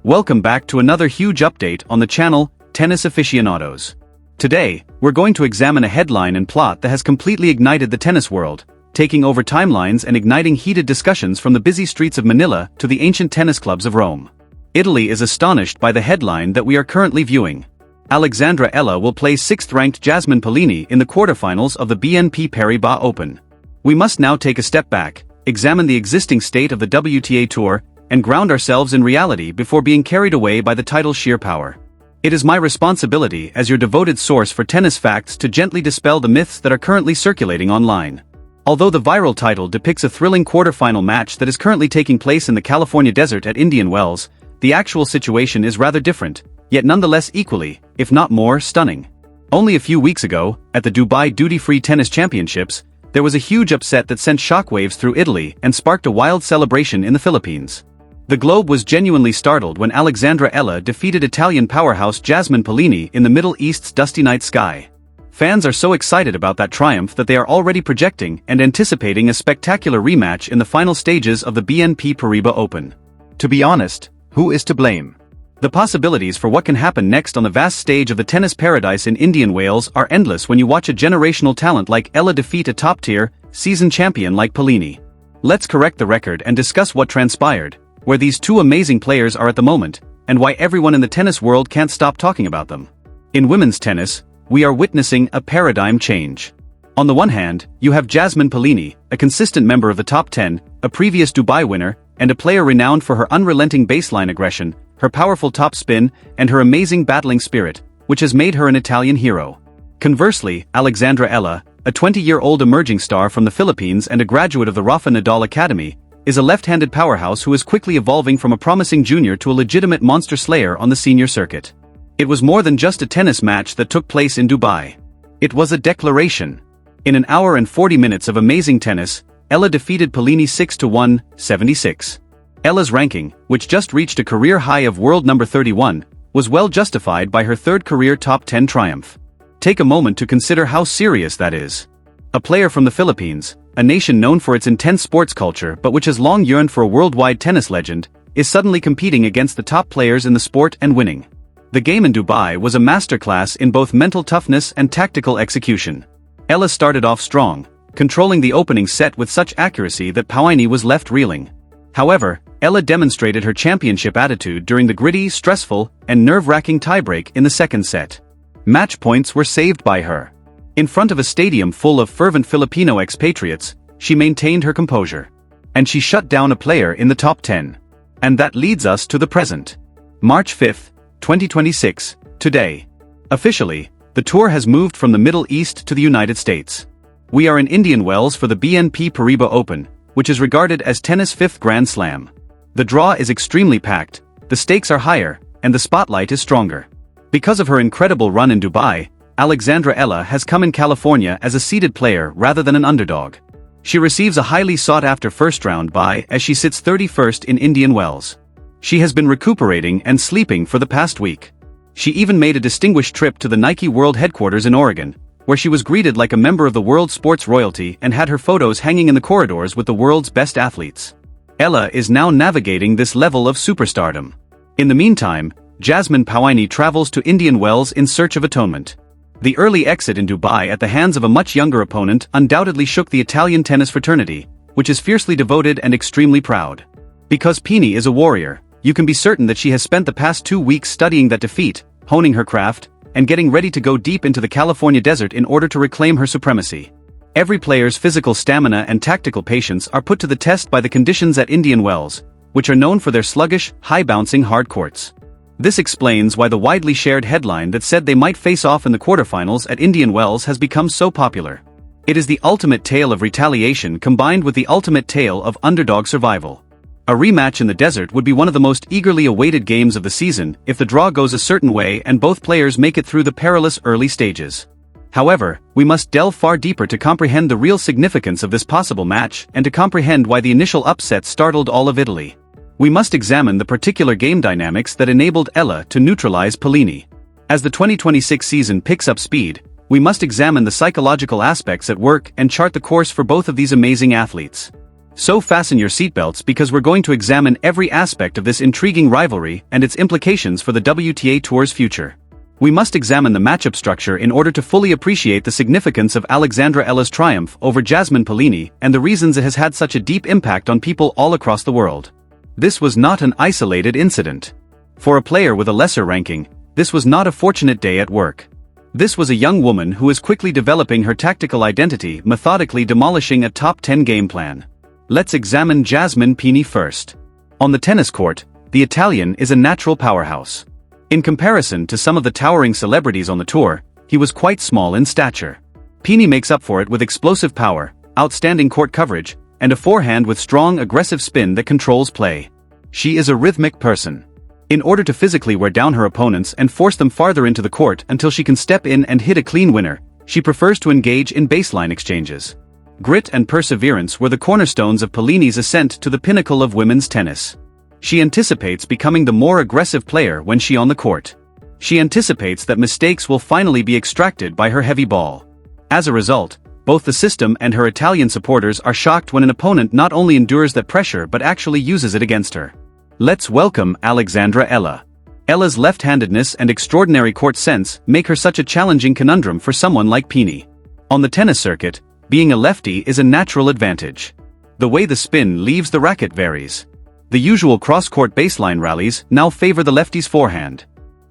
Welcome back to another huge update on the channel, Tennis Aficionados. Today, we're going to examine a headline and plot that has completely ignited the tennis world, taking over timelines and igniting heated discussions from the busy streets of Manila to the ancient tennis clubs of Rome. Italy is astonished by the headline that we are currently viewing. Alexandra Eala will play 6th-ranked Jasmine Paolini in the quarterfinals of the BNP Paribas Open. We must now take a step back, examine the existing state of the WTA Tour, and ground ourselves in reality before being carried away by the title's sheer power. It is my responsibility as your devoted source for tennis facts to gently dispel the myths that are currently circulating online. Although the viral title depicts a thrilling quarterfinal match that is currently taking place in the California desert at Indian Wells, the actual situation is rather different, yet nonetheless equally, if not more, stunning. Only a few weeks ago, at the Dubai Duty-Free Tennis Championships, there was a huge upset that sent shockwaves through Italy and sparked a wild celebration in the Philippines. The globe was genuinely startled when Alexandra Eala defeated Italian powerhouse Jasmine Paolini in the Middle East's dusty night sky. Fans are so excited about that triumph that they are already projecting and anticipating a spectacular rematch in the final stages of the BNP Paribas Open. To be honest, who is to blame? The possibilities for what can happen next on the vast stage of the tennis paradise in Indian Wales are endless when you watch a generational talent like Eala defeat a top-tier, seasoned champion like Paolini. Let's correct the record and discuss what transpired, where these two amazing players are at the moment, and why everyone in the tennis world can't stop talking about them. In women's tennis, we are witnessing a paradigm change. On the one hand, you have Jasmine Paolini, a consistent member of the top 10, a previous Dubai winner, and a player renowned for her unrelenting baseline aggression, her powerful top spin, and her amazing battling spirit, which has made her an Italian hero. Conversely, Alexandra Eala, a 20-year-old emerging star from the Philippines and a graduate of the Rafa Nadal Academy, is a left-handed powerhouse who is quickly evolving from a promising junior to a legitimate monster slayer on the senior circuit. It was more than just a tennis match that took place in Dubai. It was a declaration. In an hour and 40 minutes of amazing tennis, Eala defeated Paolini 6-1, 76. Eala's ranking, which just reached a career high of world number 31, was well justified by her third career top 10 triumph. Take a moment to consider how serious that is. A player from the Philippines, a nation known for its intense sports culture but which has long yearned for a worldwide tennis legend, is suddenly competing against the top players in the sport and winning. The game in Dubai was a masterclass in both mental toughness and tactical execution. Eala started off strong, controlling the opening set with such accuracy that Paolini was left reeling. However, Eala demonstrated her championship attitude during the gritty, stressful, and nerve-wracking tiebreak in the second set. Match points were saved by her. In front of a stadium full of fervent Filipino expatriates, she maintained her composure. And she shut down a player in the top 10. And that leads us to the present. March 5, 2026, today. Officially, the tour has moved from the Middle East to the United States. We are in Indian Wells for the BNP Paribas Open, which is regarded as tennis' 5th Grand Slam. The draw is extremely packed, the stakes are higher, and the spotlight is stronger. Because of her incredible run in Dubai, Alexandra Eala has come in California as a seeded player rather than an underdog. She receives a highly sought-after first-round bye as she sits 31st in Indian Wells. She has been recuperating and sleeping for the past week. She even made a distinguished trip to the Nike World headquarters in Oregon, where she was greeted like a member of the world sports royalty and had her photos hanging in the corridors with the world's best athletes. Eala is now navigating this level of superstardom. In the meantime, Jasmine Paolini travels to Indian Wells in search of atonement. The early exit in Dubai at the hands of a much younger opponent undoubtedly shook the Italian tennis fraternity, which is fiercely devoted and extremely proud. Because Paolini is a warrior, you can be certain that she has spent the past 2 weeks studying that defeat, honing her craft, and getting ready to go deep into the California desert in order to reclaim her supremacy. Every player's physical stamina and tactical patience are put to the test by the conditions at Indian Wells, which are known for their sluggish, high-bouncing hard courts. This explains why the widely shared headline that said they might face off in the quarterfinals at Indian Wells has become so popular. It is the ultimate tale of retaliation combined with the ultimate tale of underdog survival. A rematch in the desert would be one of the most eagerly awaited games of the season if the draw goes a certain way and both players make it through the perilous early stages. However, we must delve far deeper to comprehend the real significance of this possible match and to comprehend why the initial upset startled all of Italy. We must examine the particular game dynamics that enabled Eala to neutralize Paolini. As the 2026 season picks up speed, we must examine the psychological aspects at work and chart the course for both of these amazing athletes. So fasten your seatbelts because we're going to examine every aspect of this intriguing rivalry and its implications for the WTA Tour's future. We must examine the matchup structure in order to fully appreciate the significance of Alexandra Eala's triumph over Jasmine Paolini and the reasons it has had such a deep impact on people all across the world. This was not an isolated incident. For a player with a lesser ranking, this was not a fortunate day at work. This was a young woman who is quickly developing her tactical identity, methodically demolishing a top 10 game plan. Let's examine Jasmine Paolini first. On the tennis court, the Italian is a natural powerhouse. In comparison to some of the towering celebrities on the tour, he was quite small in stature. Paolini makes up for it with explosive power, outstanding court coverage, and a forehand with strong aggressive spin that controls play. She is a rhythmic person. In order to physically wear down her opponents and force them farther into the court until she can step in and hit a clean winner, she prefers to engage in baseline exchanges. Grit and perseverance were the cornerstones of Paolini's ascent to the pinnacle of women's tennis. She anticipates becoming the more aggressive player when she on the court. She anticipates that mistakes will finally be extracted by her heavy ball. As a result, both the system and her Italian supporters are shocked when an opponent not only endures that pressure but actually uses it against her. Let's welcome Alexandra Eala. Eala's left-handedness and extraordinary court sense make her such a challenging conundrum for someone like Paolini. On the tennis circuit, being a lefty is a natural advantage. The way the spin leaves the racket varies. The usual cross-court baseline rallies now favor the lefty's forehand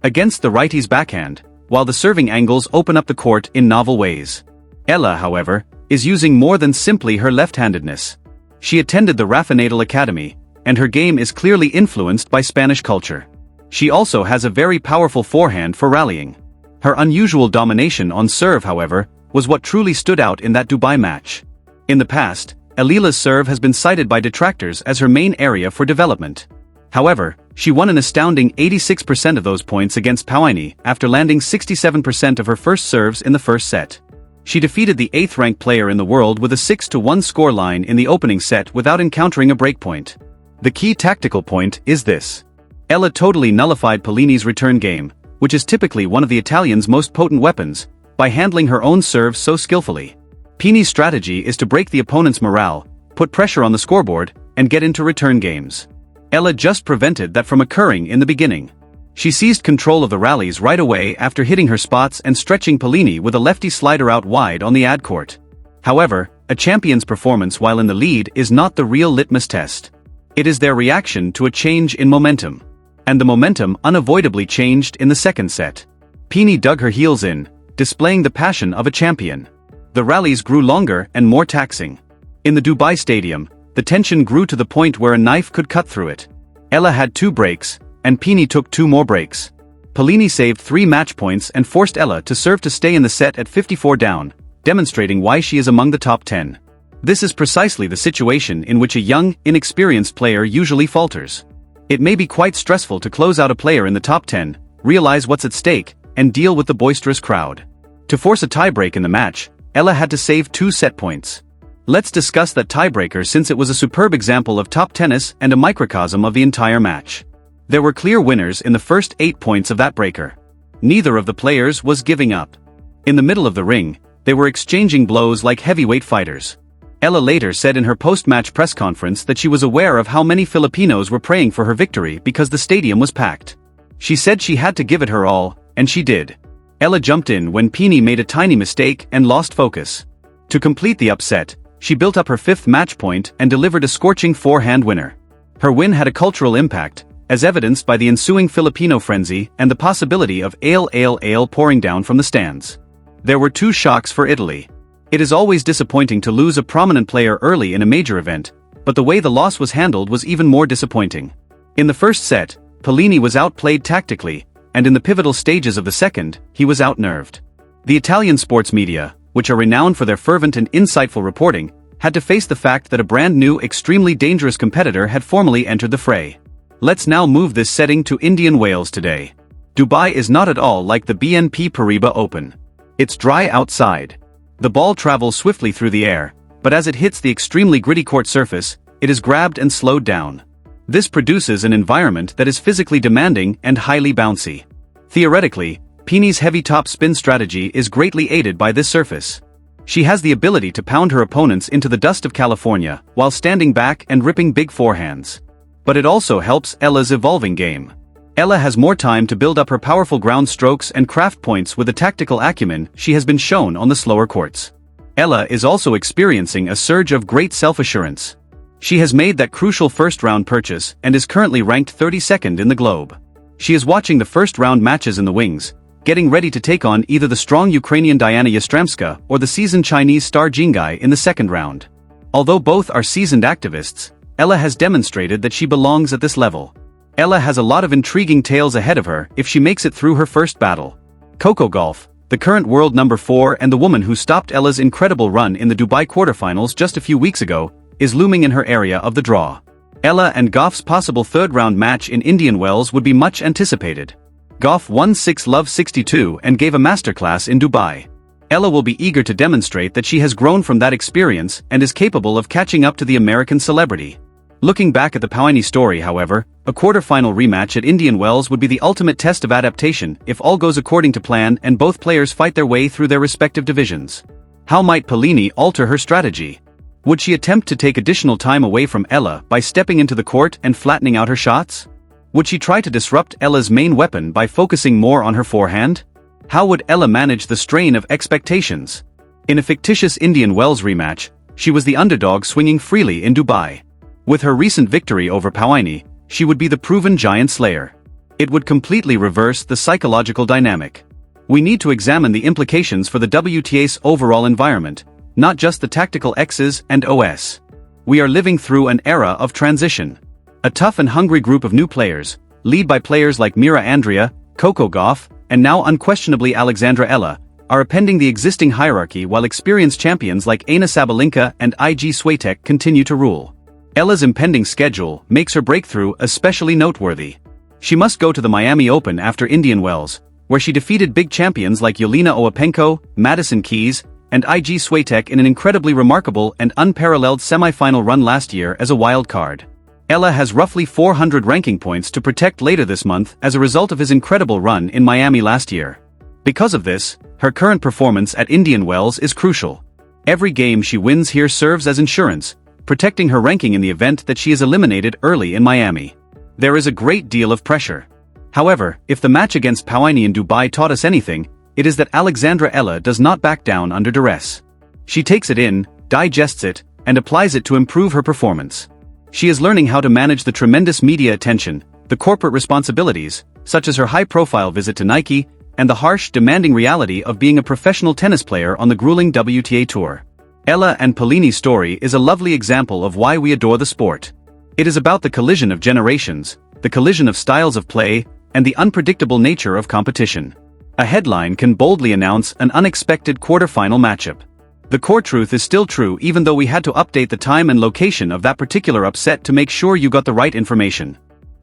against the righty's backhand, while the serving angles open up the court in novel ways. Eala, however, is using more than simply her left-handedness. She attended the Raffinadal Academy, and her game is clearly influenced by Spanish culture. She also has a very powerful forehand for rallying. Her unusual domination on serve, however, was what truly stood out in that Dubai match. In the past, Eala's serve has been cited by detractors as her main area for development. However, she won an astounding 86% of those points against Paolini after landing 67% of her first serves in the first set. She defeated the 8th-ranked player in the world with a 6-1 scoreline in the opening set without encountering a breakpoint. The key tactical point is this. Eala totally nullified Paolini's return game, which is typically one of the Italians' most potent weapons, by handling her own serve so skillfully. Paolini's strategy is to break the opponent's morale, put pressure on the scoreboard, and get into return games. Eala just prevented that from occurring in the beginning. She seized control of the rallies right away after hitting her spots and stretching Paolini with a lefty slider out wide on the ad court. However, a champion's performance while in the lead is not the real litmus test. It is their reaction to a change in momentum. And the momentum unavoidably changed in the second set. Paolini dug her heels in, displaying the passion of a champion. The rallies grew longer and more taxing. In the Dubai stadium, the tension grew to the point where a knife could cut through it. Eala had 2 breaks, and Paolini took 2 more breaks. Paolini saved 3 match points and forced Eala to serve to stay in the set at 54 down, demonstrating why she is among the top 10. This is precisely the situation in which a young, inexperienced player usually falters. It may be quite stressful to close out a player in the top 10, realize what's at stake, and deal with the boisterous crowd. To force a tiebreak in the match, Eala had to save 2 set points. Let's discuss that tiebreaker since it was a superb example of top tennis and a microcosm of the entire match. There were clear winners in the first 8 points of that breaker. Neither of the players was giving up. In the middle of the ring, they were exchanging blows like heavyweight fighters. Eala later said in her post-match press conference that she was aware of how many Filipinos were praying for her victory because the stadium was packed. She said she had to give it her all, and she did. Eala jumped in when Paolini made a tiny mistake and lost focus. To complete the upset, she built up her 5th match point and delivered a scorching forehand winner. Her win had a cultural impact, as evidenced by the ensuing Filipino frenzy and the possibility of ale pouring down from the stands. There were 2 shocks for Italy. It is always disappointing to lose a prominent player early in a major event, but the way the loss was handled was even more disappointing. In the first set, Paolini was outplayed tactically, and in the pivotal stages of the second, he was outnerved. The Italian sports media, which are renowned for their fervent and insightful reporting, had to face the fact that a brand new, extremely dangerous competitor had formally entered the fray. Let's now move this setting to Indian Wells today. Dubai is not at all like the BNP Paribas Open. It's dry outside. The ball travels swiftly through the air, but as it hits the extremely gritty court surface, it is grabbed and slowed down. This produces an environment that is physically demanding and highly bouncy. Theoretically, Paolini's heavy top spin strategy is greatly aided by this surface. She has the ability to pound her opponents into the dust of California while standing back and ripping big forehands. But it also helps Eala's evolving game. Eala has more time to build up her powerful ground strokes and craft points with the tactical acumen she has been shown on the slower courts. Eala is also experiencing a surge of great self-assurance. She has made that crucial first-round purchase and is currently ranked 32nd in the globe. She is watching the first-round matches in the wings, getting ready to take on either the strong Ukrainian Diana Yastremska or the seasoned Chinese star Jingai in the second round. Although both are seasoned activists, Eala has demonstrated that she belongs at this level. Eala has a lot of intriguing tales ahead of her if she makes it through her first battle. Coco Gauff, the current world number 4 and the woman who stopped Eala's incredible run in the Dubai quarterfinals just a few weeks ago, is looming in her area of the draw. Eala and Gauff's possible third-round match in Indian Wells would be much anticipated. Gauff won 6-love-62 and gave a masterclass in Dubai. Eala will be eager to demonstrate that she has grown from that experience and is capable of catching up to the American celebrity. Looking back at the Paolini story, however, a quarterfinal rematch at Indian Wells would be the ultimate test of adaptation if all goes according to plan and both players fight their way through their respective divisions. How might Paolini alter her strategy? Would she attempt to take additional time away from Eala by stepping into the court and flattening out her shots? Would she try to disrupt Eala's main weapon by focusing more on her forehand? How would Eala manage the strain of expectations? In a fictitious Indian Wells rematch, she was the underdog swinging freely in Dubai. With her recent victory over Paolini, she would be the proven giant slayer. It would completely reverse the psychological dynamic. We need to examine the implications for the WTA's overall environment, not just the tactical X's and O's. We are living through an era of transition. A tough and hungry group of new players, led by players like Mira Andrea, Coco Gauff, and now unquestionably Alexandra Eala, are appending the existing hierarchy while experienced champions like Aina Sabalenka and IG Swiatek continue to rule. Eala's impending schedule makes her breakthrough especially noteworthy. She must go to the Miami Open after Indian Wells, where she defeated big champions like Yelena Ostapenko, Madison Keys, and IG Swiatek in an incredibly remarkable and unparalleled semi-final run last year as a wild card. Eala has roughly 400 ranking points to protect later this month as a result of his incredible run in Miami last year. Because of this, her current performance at Indian Wells is crucial. Every game she wins here serves as insurance, protecting her ranking in the event that she is eliminated early in Miami. There is a great deal of pressure. However, if the match against Paolini in Dubai taught us anything, it is that Alexandra Eala does not back down under duress. She takes it in, digests it, and applies it to improve her performance. She is learning how to manage the tremendous media attention, the corporate responsibilities, such as her high-profile visit to Nike, and the harsh, demanding reality of being a professional tennis player on the grueling WTA Tour. Eala and Paolini's story is a lovely example of why we adore the sport. It is about the collision of generations, the collision of styles of play, and the unpredictable nature of competition. A headline can boldly announce an unexpected quarterfinal matchup. The core truth is still true even though we had to update the time and location of that particular upset to make sure you got the right information.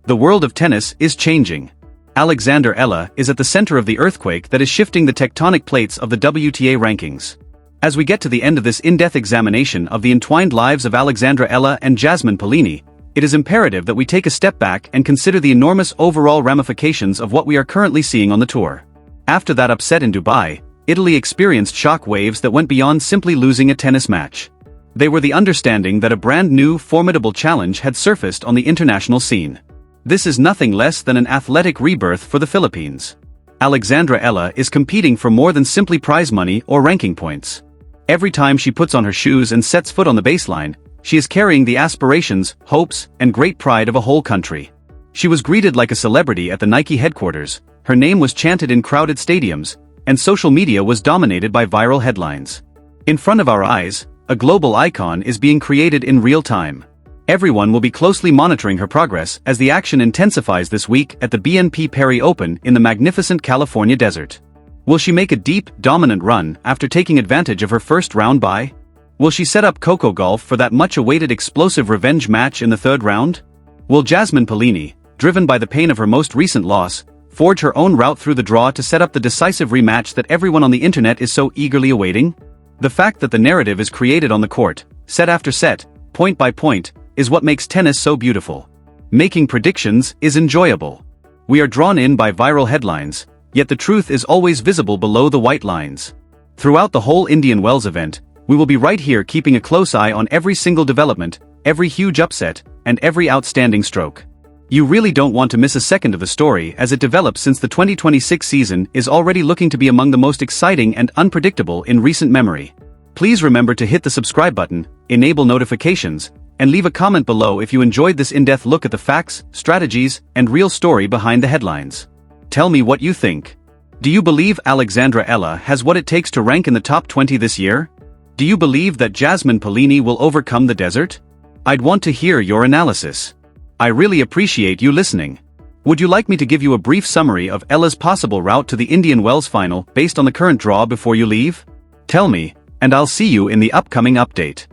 The world of tennis is changing. Alexandra Eala is at the center of the earthquake that is shifting the tectonic plates of the WTA rankings. As we get to the end of this in-depth examination of the entwined lives of Alexandra Eala and Jasmine Paolini, it is imperative that we take a step back and consider the enormous overall ramifications of what we are currently seeing on the tour. After that upset in Dubai, Italy experienced shock waves that went beyond simply losing a tennis match. They were the understanding that a brand new, formidable challenge had surfaced on the international scene. This is nothing less than an athletic rebirth for the Philippines. Alexandra Eala is competing for more than simply prize money or ranking points. Every time she puts on her shoes and sets foot on the baseline, she is carrying the aspirations, hopes, and great pride of a whole country. She was greeted like a celebrity at the Nike headquarters, her name was chanted in crowded stadiums, and social media was dominated by viral headlines. In front of our eyes, a global icon is being created in real time. Everyone will be closely monitoring her progress as the action intensifies this week at the BNP Paribas Open in the magnificent California desert. Will she make a deep, dominant run after taking advantage of her first round bye? Will she set up Coco Gauff for that much-awaited explosive revenge match in the third round? Will Jasmine Paolini, driven by the pain of her most recent loss, forge her own route through the draw to set up the decisive rematch that everyone on the internet is so eagerly awaiting? The fact that the narrative is created on the court, set after set, point by point, is what makes tennis so beautiful. Making predictions is enjoyable. We are drawn in by viral headlines, yet the truth is always visible below the white lines. Throughout the whole Indian Wells event, we will be right here keeping a close eye on every single development, every huge upset, and every outstanding stroke. You really don't want to miss a second of the story as it develops, since the 2026 season is already looking to be among the most exciting and unpredictable in recent memory. Please remember to hit the subscribe button, enable notifications, and leave a comment below if you enjoyed this in-depth look at the facts, strategies, and real story behind the headlines. Tell me what you think. Do you believe Alexandra Eala has what it takes to rank in the top 20 this year? Do you believe that Jasmine Paolini will overcome the desert? I'd want to hear your analysis. I really appreciate you listening. Would you like me to give you a brief summary of Eala's possible route to the Indian Wells final based on the current draw before you leave? Tell me, and I'll see you in the upcoming update.